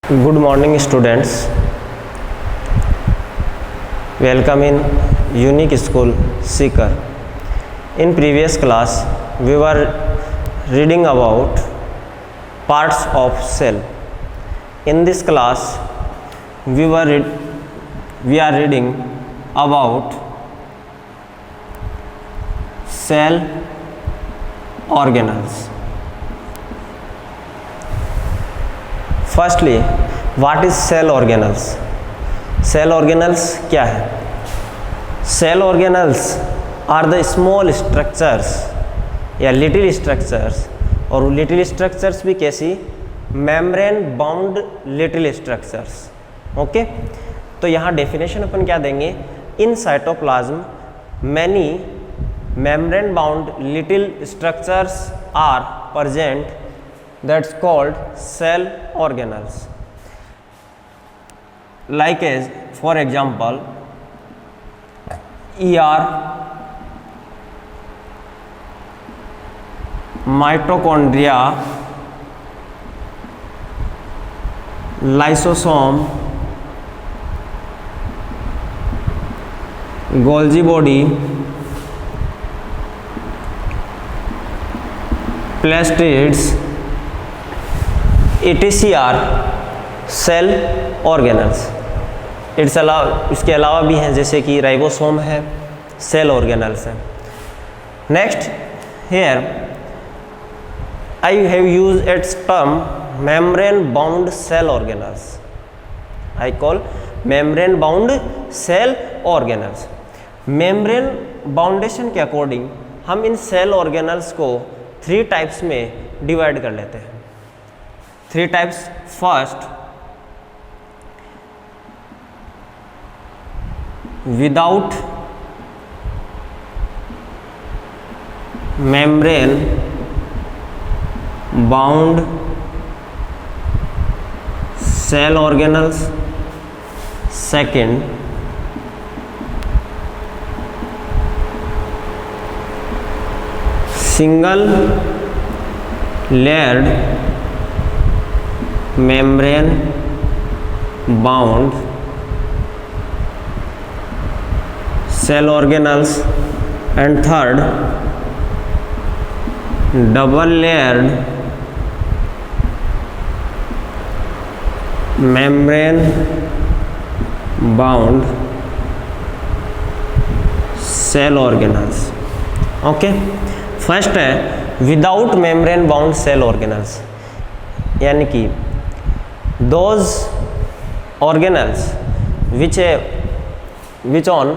Good morning students. Welcome in Unique School Seeker. In previous class we were reading about parts of cell. In this class we are reading about cell organelles. Firstly what is cell organelles. Cell organelles क्या है? Cell organelles are the small structures या little structures, और little structures भी कैसी? Membrane bound little structures. Okay, तो यहाँ definition अपन क्या देंगे? In cytoplasm many membrane bound little structures are present, that's called cell organelles. Like as for example ER, mitochondria, lysosome, Golgi body, plastids, ATCR cell organelles. इसके अलावा भी हैं, जैसे कि राइबोसोम है, सेल ऑर्गेनल्स है। Next here I have used its term membrane bound cell organelles. I call membrane bound cell organelles. Membrane boundation के according हम इन सेल ऑर्गेनल्स को 3 टाइप्स में डिवाइड कर लेते हैं। 3 types. First, without membrane bound cell organelles. Second, single layered membrane bound cell organelles, and third, double layered membrane bound cell organelles. Okay, first है without membrane bound cell organelles, यानी कि those organelles which on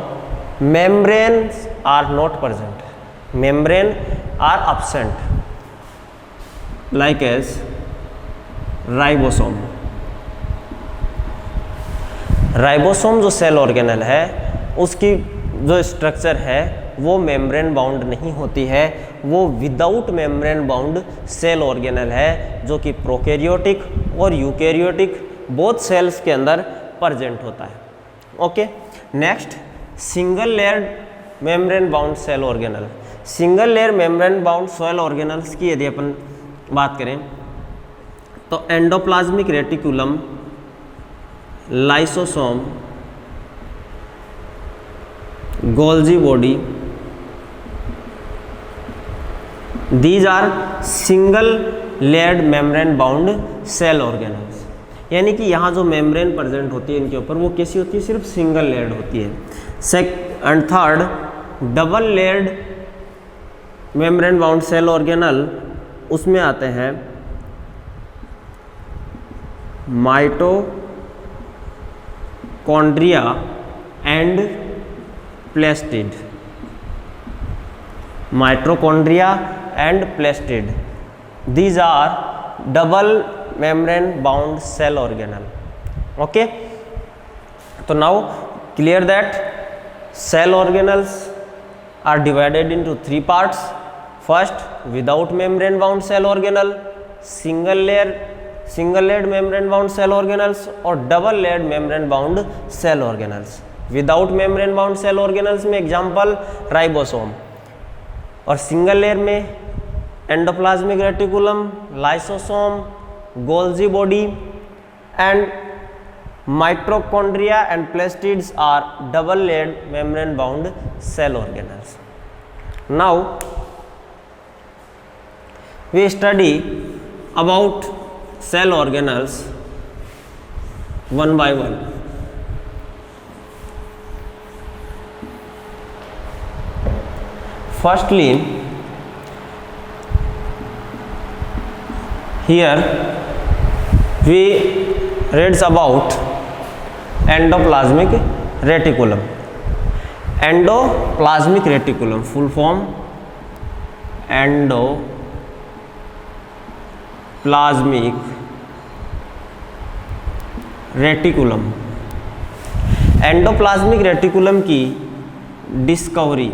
membranes are not present, membrane are absent, like as ribosome. Ribosome जो cell organelle है उसकी जो structure है वो membrane bound नहीं होती है, वो without membrane bound cell organelle है, जो कि प्रोकैरियोटिक और यूकैरियोटिक बोथ सेल्स के अंदर प्रेजेंट होता है। Okay, next, single layer membrane bound cell organelle. Single layer membrane bound cell organelles की यदि अपन बात करें तो endoplasmic reticulum, lysosome, Golgi body, these are single layered membrane bound cell organelles। यानी कि यहाँ जो मेम्ब्रेन प्रेजेंट होती है इनके ऊपर वो कैसी होती है? सिर्फ सिंगल लेयर्ड होती है। And third, double layered membrane bound cell organelle, उसमें आते हैं mitochondria and plastid. Mitochondria and plastid, these are double membrane bound cell organelle. Okay, so now clear that cell organelles are divided into 3 parts. First, without membrane bound cell organelle, single layered membrane bound cell organelles, और double layered membrane bound cell organelles। Without membrane bound cell organelles में example ribosome, और single layer में endoplasmic reticulum, lysosome, Golgi body and mitochondria and plastids are double-layered membrane-bound cell organelles. Now we study about cell organelles one by one. Firstly, here we read about endoplasmic reticulum. Endoplasmic reticulum, full form endoplasmic reticulum. Endoplasmic reticulum की discovery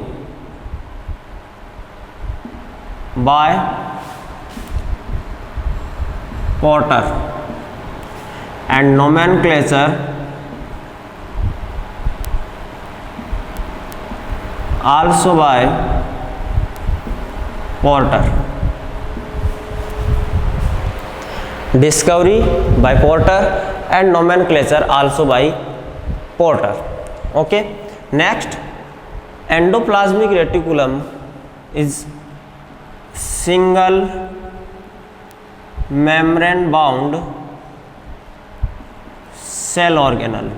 by Porter and nomenclature also by Porter. Discovery by Porter and nomenclature also by Porter. Okay. Next, endoplasmic reticulum is single membrane bound cell organelle.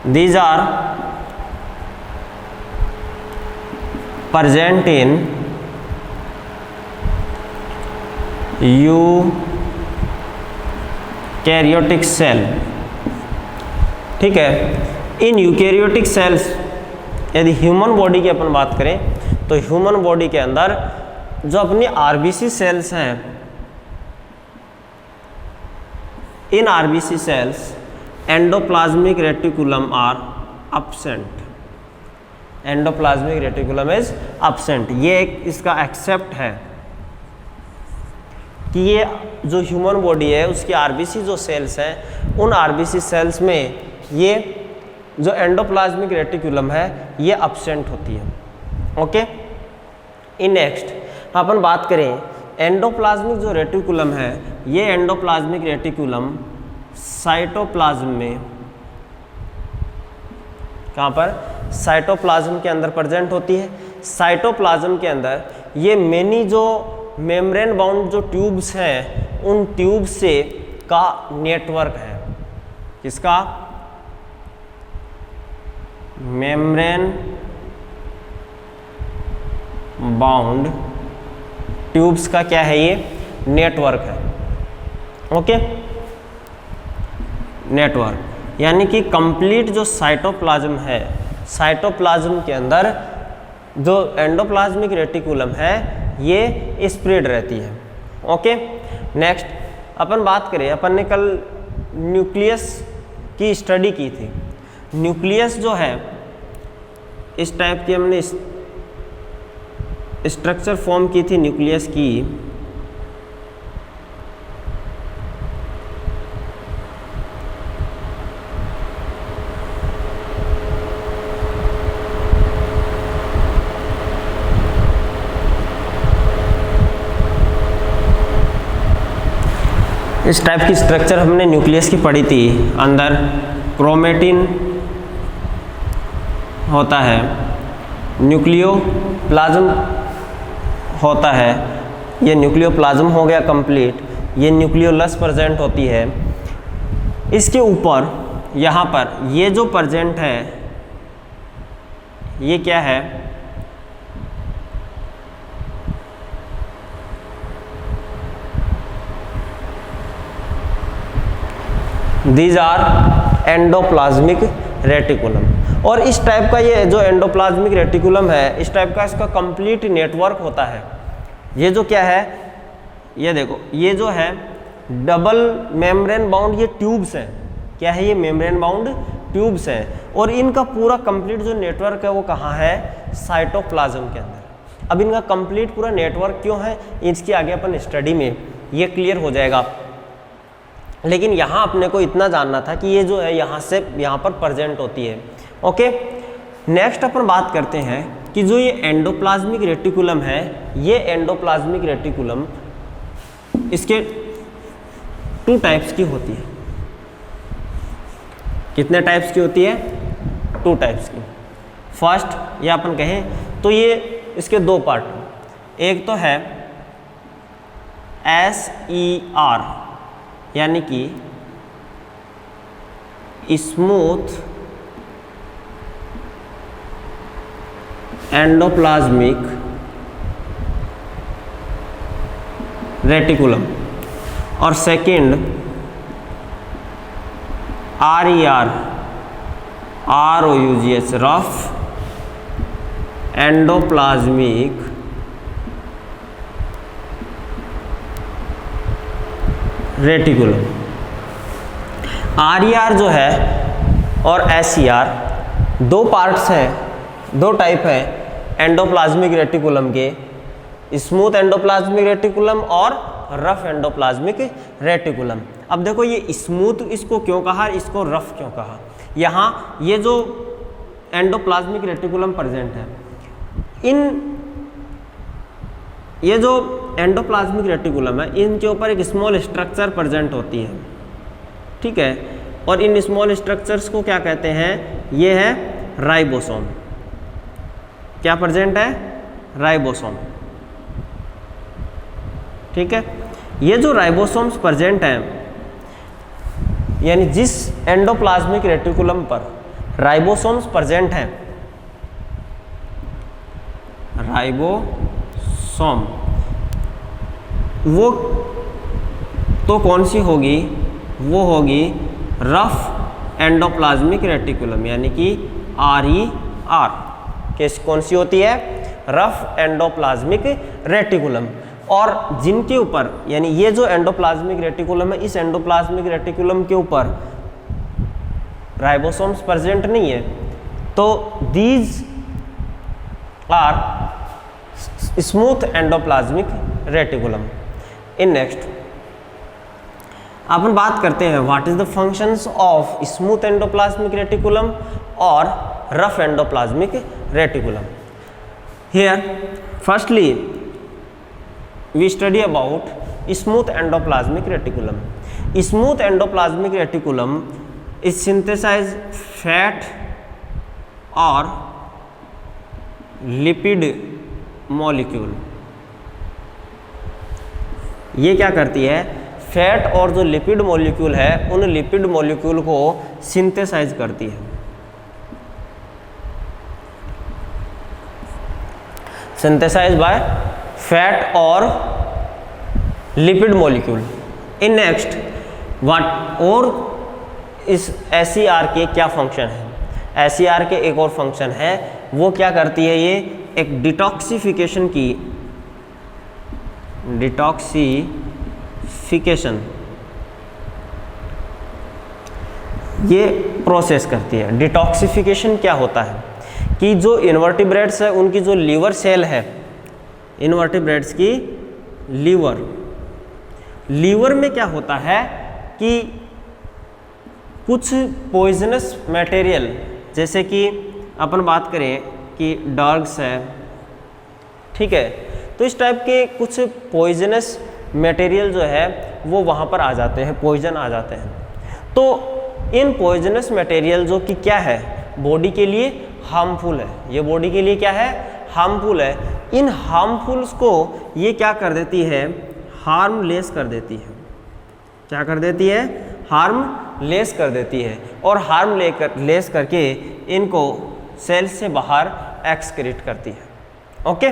These are present in eukaryotic cell. ठीक है. In eukaryotic cells, यदि human body की अपन बात करें तो human body के अंदर जो अपनी आरबीसी सेल्स हैं, in RBC cells endoplasmic reticulum are absent. Endoplasmic reticulum is absent. ये एक इसका एक्सेप्ट है कि ये जो ह्यूमन बॉडी है उसकी आरबीसी जो सेल्स हैं, उन आरबीसी सेल्स में ये जो एंडोप्लाज्मिक रेटिकुलम है ये अब्सेंट होती है. ओके. इन नेक्स्ट अपन बात करें एंडोप्लाज्मिक जो रेटिकुलम है, ये एंडोप्लाज्मिक रेटिकुलम साइटोप्लाज्म में, कहाँ पर, साइटोप्लाज्म के अंदर प्रेजेंट होती है. साइटोप्लाज्म के अंदर ये मेनी जो मेम्ब्रेन बाउंड जो ट्यूब्स हैं, उन ट्यूब से का नेटवर्क है. किसका? मेम्ब्रेन बाउंड ट्यूब्स का क्या है? ये नेटवर्क है. ओके. नेटवर्क यानी कि कंप्लीट जो साइटोप्लाज्म है, साइटोप्लाज्म के अंदर जो एंडोप्लाज्मिक रेटिकुलम है ये स्प्रेड रहती है. ओके. नेक्स्ट अपन बात करें, अपन ने कल न्यूक्लियस की स्टडी की थी. न्यूक्लियस जो है इस टाइप की हमने स्ट्रक्चर फॉर्म की थी न्यूक्लियस की. इस टाइप की स्ट्रक्चर हमने न्यूक्लियस की पढ़ी थी. अंदर क्रोमेटिन होता है, न्यूक्लियोप्लाज्म होता है. ये न्यूक्लियोप्लाज्म हो गया कंप्लीट. ये न्यूक्लियोलस प्रेजेंट होती है. इसके ऊपर यहाँ पर ये जो प्रेजेंट है ये क्या है? These are endoplasmic reticulum. और इस टाइप का ये जो एंडोप्लाज्मिक रेटिकुलम है, इस टाइप का इसका कंप्लीट नेटवर्क होता है. ये जो क्या है, ये देखो, ये जो है डबल मेम्ब्रेन बाउंड ये ट्यूब्स हैं. क्या है? ये मेम्ब्रेन बाउंड ट्यूब्स हैं. और इनका पूरा कंप्लीट जो नेटवर्क है वो कहाँ है? साइटोप्लाज्म के अंदर. अब इनका कंप्लीट पूरा नेटवर्क क्यों है, इसकी आगे अपन स्टडी में ये क्लियर हो जाएगा. लेकिन यहाँ अपने को इतना जानना था कि ये जो है यहाँ से यहाँ पर प्रेजेंट होती है. ओके. नेक्स्ट अपन बात करते हैं कि जो ये एंडोप्लाज्मिक रेटिकुलम है, ये एंडोप्लाज्मिक रेटिकुलम इसके 2 टाइप्स की होती है। कितने टाइप्स की होती है? 2 टाइप्स की। फर्स्ट या अपन कहें तो ये इसके 2 पार्ट, एक तो है SER यानी कि स्मूथ एंडोप्लाज्मिक रेटिकुलम, और second RER ROUGH rough endoplasmic reticulum. RER जो है और SER 2 पार्ट्स हैं, 2 टाइप हैं एंडोप्लाज्मिक रेटिकुलम के, स्मूथ एंडोप्लाज्मिक रेटिकुलम और रफ एंडोप्लाज्मिक रेटिकुलम। अब देखो ये स्मूथ इसको क्यों कहा, इसको रफ क्यों कहा? यहाँ ये जो एंडोप्लाज्मिक रेटिकुलम प्रेजेंट है, ये जो एंडोप्लाज्मिक रेटिकुलम है इनके ऊपर एक स्मॉल स्ट्रक्चर प्रेजेंट होती है, ठीक है, और इन स्मॉल स्ट्रक्चर्स को क्या कहते हैं? ये है राइबोसोम। क्या प्रेजेंट है? राइबोसोम, ठीक है। ये जो राइबोसोम्स प्रेजेंट हैं, यानी जिस एंडोप्लाज्मिक रेटिकुलम पर राइबोसोम्स प्रेजेंट हैं, राइबोसोम वो तो कौन सी होगी? वो होगी रफ एंडोप्लाज्मिक रेटिकुलम, यानी कि RER। कौन सी होती है? Rough endoplasmic reticulum. और जिनके ऊपर, यानी ये जो एंडोप्लाज्मिक रेटिकुलम है, इस एंडोप्लाज्मिक रेटिकुलम के ऊपर राइबोसोम्स प्रेजेंट नहीं है, तो these are smooth endoplasmic reticulum. In next अपन बात करते हैं what is the functions of smooth endoplasmic reticulum और rough endoplasmic reticulum. Here firstly we study about smooth endoplasmic reticulum. Smooth endoplasmic reticulum is synthesize fat or lipid molecule. ये क्या करती है? Fat और जो लिपिड मॉलिक्यूल है उन lipid molecule को सिंथेसाइज करती है। सिंथेसाइज बाय फैट और lipid molecule. In next what और इस SER के क्या फंक्शन है? SER के एक और फंक्शन है, वो क्या करती है? ये एक डिटॉक्सिफिकेशन की, डिटॉक्सिफिकेशन ये प्रोसेस करती है। डिटॉक्सिफिकेशन क्या होता है कि जो इन्वर्टिब्रेट्स है उनकी जो लीवर सेल है, इन्वर्टिब्रेट्स की लीवर में क्या होता है कि कुछ पॉइजनस मटेरियल, जैसे कि अपन बात करें कि ड्रग्स है, ठीक है, तो इस टाइप के कुछ पॉइजनस मटेरियल जो है वो वहाँ पर आ जाते हैं, पॉइजन आ जाते हैं। तो इन पॉइजनस मटेरियल जो कि क्या है, बॉडी के लिए हार्मफुल है, ये बॉडी के लिए क्या है? हार्मफुल है। इन हार्मफुल्स को ये क्या कर देती है? हार्मलेस कर देती है। क्या कर देती है? हार्मलेस कर देती है। और हार्मलेस करके इनको सेल से बाहर एक्सक्रीट करती है। ओके,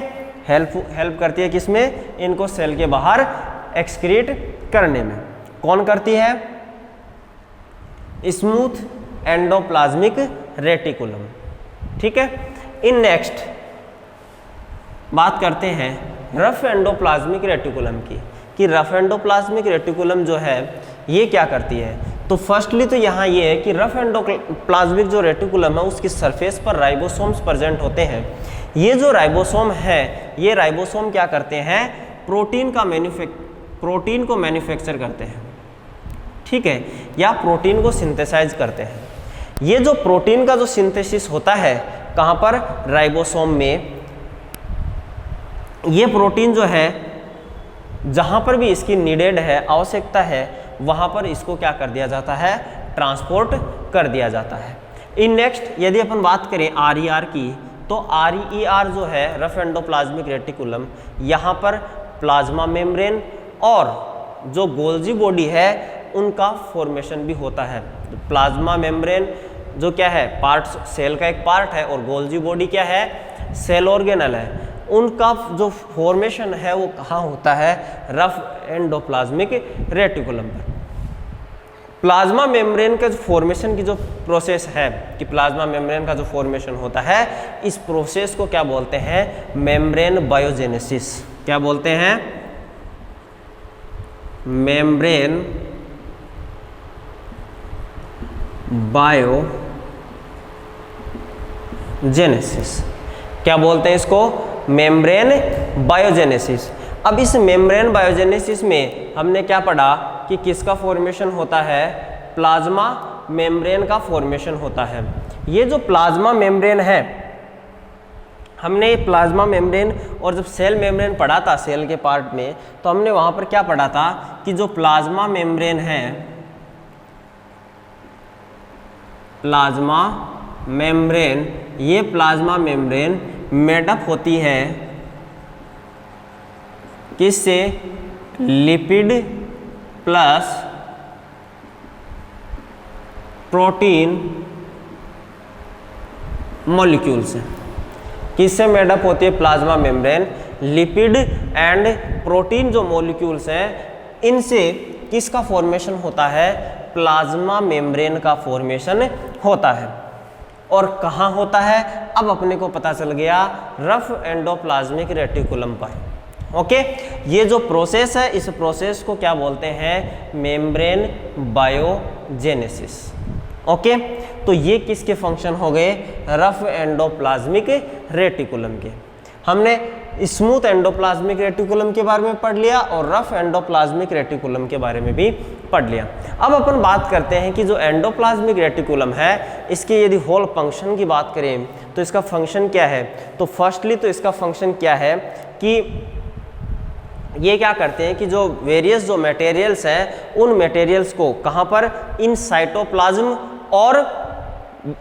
हेल्प करती है किसमें? इनको सेल के बाहर एक्सक्रीट करने में। कौन करती है? स्मूथ एंडोप्लाज्मिक रेटिकुलम, ठीक है। इन नेक्स्ट बात करते हैं रफ एंडोप्लाज्मिक रेटिकुलम की, कि रफ एंडोप्लाज्मिक रेटिकुलम जो है ये क्या करती है। तो फर्स्टली तो यहाँ ये है कि रफ एंडोप्लाज्मिक जो रेटिकुलम है उसकी सरफेस पर राइबोसोम्स प्रेजेंट होते हैं। ये जो राइबोसोम है, ये राइबोसोम क्या करते हैं? प्रोटीन को मैन्युफैक्चर करते हैं, ठीक है, या प्रोटीन को सिंथेसाइज करते हैं। ये जो प्रोटीन का जो सिंथेसिस होता है कहाँ पर? राइबोसोम में। ये प्रोटीन जो है जहाँ पर भी इसकी नीडेड है, आवश्यकता है, वहाँ पर इसको क्या कर दिया जाता है, ट्रांसपोर्ट कर दिया जाता है। इन नेक्स्ट यदि अपन बात करें RER की, तो RER जो है रफ एंडोप्लाज्मिक रेटिकुलम, यहाँ पर प्लाज्मा मेम्ब्रेन और जो गोल्जी बॉडी है उनका फॉर्मेशन भी होता है। प्लाज्मा मेम्ब्रेन जो क्या है, पार्ट सेल का एक पार्ट है, और गोल्जी बॉडी क्या है, सेल ऑर्गेनल है। उनका जो फॉर्मेशन है वो कहाँ होता है, रफ एंडोप्लाज्मिक रेटिकुलम पर। प्लाज्मा मेम्ब्रेन का जो फॉर्मेशन की जो प्रोसेस है, कि प्लाज्मा मेम्ब्रेन का जो फॉर्मेशन होता है, इस प्रोसेस को क्या बोलते हैं, मेम्ब्रेन बायोजेनेसिस। क्या बोलते हैं, मेम्ब्रेन बायोजेनेसिस। क्या बोलते हैं इसको, मेम्ब्रेन बायोजेनेसिस। अब इस मेम्ब्रेन बायोजेनेसिस में हमने क्या पढ़ा कि किसका फॉर्मेशन होता है, प्लाज्मा मेम्ब्रेन का फॉर्मेशन होता है। ये जो प्लाज्मा मेम्ब्रेन है, हमने प्लाज्मा मेम्ब्रेन और जब सेल मेम्ब्रेन पढ़ा था सेल के पार्ट में, तो हमने वहाँ पर क्या पढ़ा था कि जो प्लाज्मा मेम्ब्रेन है, प्लाज्मा मेम्ब्रेन, ये प्लाज्मा मेम्ब्रेन मेडअप होती है किससे, लिपिड प्लस प्रोटीन मॉलिक्यूल से। किससे मेडअप होती है plasma membrane, lipid and protein जो मॉलिक्यूल्स हैं, इनसे किसका फॉर्मेशन होता है, प्लाज्मा मेम्ब्रेन का फॉर्मेशन होता है। और कहाँ होता है, अब अपने को पता चल गया, रफ एंडोप्लाज्मिक रेटिकुलम पर। ओके, ये जो प्रोसेस है, इस प्रोसेस को क्या बोलते हैं, मेम्ब्रेन बायोजेनेसिस। ओके, तो ये किसके फंक्शन हो गए, रफ एंडोप्लाज्मिक रेटिकुलम के। हमने स्मूथ एंडोप्लाज्मिक रेटिकुलम के बारे में पढ़ लिया और रफ एंडोप्लाज्मिक रेटिकुलम के बारे में भी पढ़ लिया। अब अपन बात करते हैं कि जो एंडोप्लाज्मिक रेटिकुलम है, इसके यदि होल फंक्शन की बात करें तो इसका फंक्शन क्या है। तो फर्स्टली तो इसका फंक्शन क्या है कि ये क्या करते हैं कि जो वेरियस जो मटेरियल्स हैं, उन मटेरियल्स को कहाँ पर, इन साइटोप्लाज्म और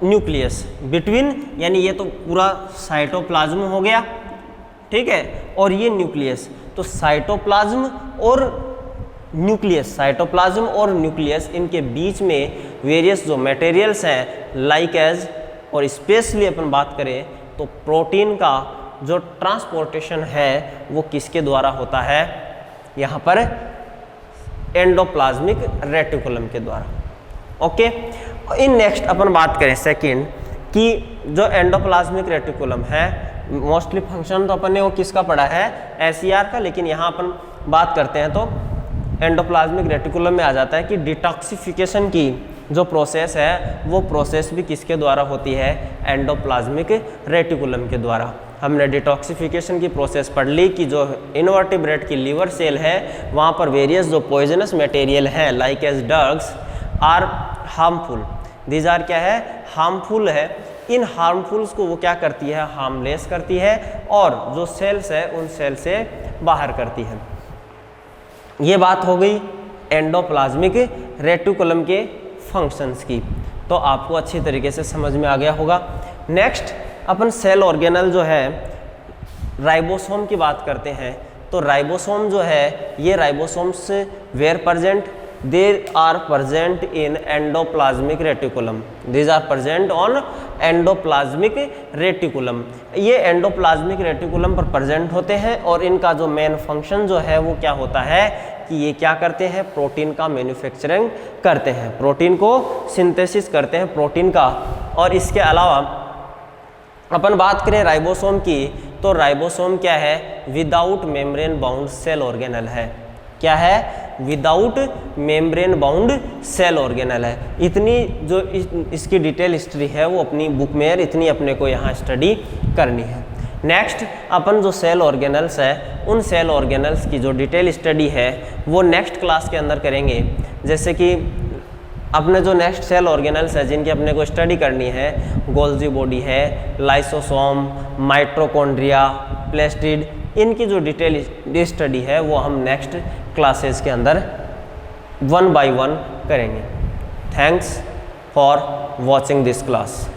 न्यूक्लियस बिटवीन, यानी ये तो पूरा साइटोप्लाज्म हो गया, ठीक है, और ये न्यूक्लियस, तो साइटोप्लाज्म और न्यूक्लियस, साइटोप्लाज्म और न्यूक्लियस, इनके बीच में वेरियस जो मटेरियल्स हैं लाइक एज, और स्पेशली अपन बात करें तो प्रोटीन का जो ट्रांसपोर्टेशन है वो किसके द्वारा होता है, यहाँ पर एंडोप्लाज्मिक रेटिकुलम के द्वारा। ओके, इन नेक्स्ट अपन बात करें सेकंड कि जो एंडोप्लाज्मिक रेटिकुलम है, मोस्टली फंक्शन तो अपन ने वो किसका पढ़ा है, SER का, लेकिन यहाँ अपन बात करते हैं तो एंडोप्लाज्मिक रेटिकुलम में आ जाता है कि डिटॉक्सिफिकेशन की जो प्रोसेस है वो प्रोसेस भी किसके द्वारा होती है, एंडोप्लाज्मिक रेटिकुलम के द्वारा। हमने डिटॉक्सिफिकेशन की प्रोसेस पढ़ ली कि जो इनवर्टिब्रेट की लीवर सेल है, वहाँ पर वेरियस जो पॉइजनस मटेरियल हैं like as drugs are harmful, these are क्या है, हार्मफुल है। इन हार्मफुल्स को वो क्या करती है, हार्मलेस करती है, और जो सेल्स है उन सेल से बाहर करती है। ये बात हो गई एंडोप्लाज्मिक रेटिकुलम के फंक्शंस की, तो आपको अच्छी तरीके से समझ में आ गया होगा। नेक्स्ट अपन सेल ऑर्गेनल जो है राइबोसोम की बात करते हैं। तो राइबोसोम जो है, ये ribosomes were present, they are present in endoplasmic reticulum, these are present on endoplasmic reticulum. ये एंडोप्लाज्मिक रेटिकुलम पर प्रेजेंट होते हैं, और इनका जो मेन फंक्शन जो है वो क्या होता है कि ये क्या करते हैं, प्रोटीन का मैन्युफैक्चरिंग करते हैं, प्रोटीन को सिंथेसिस करते हैं प्रोटीन का। और इसके अलावा अपन बात करें राइबोसोम की, तो राइबोसोम क्या है, without membrane bound cell organelle है। क्या है, without membrane bound cell organelle है। इतनी जो इसकी डिटेल हिस्ट्री है वो अपनी बुक में है, इतनी अपने को यहाँ स्टडी करनी है। नेक्स्ट अपन जो सेल ऑर्गेनल्स है, उन सेल ऑर्गेनल्स की जो डिटेल स्टडी है वो नेक्स्ट क्लास के अंदर करेंगे। जैसे कि अपने जो नेक्स्ट सेल ऑर्गेनल्स है जिनकी अपने को स्टडी करनी है, गोल्जी बॉडी है, लाइसोसोम, माइटोकॉन्ड्रिया, प्लेस्टिड, इनकी जो डिटेल स्टडी है वो हम नेक्स्ट क्लासेस के अंदर वन बाय वन करेंगे। Thanks for watching this class.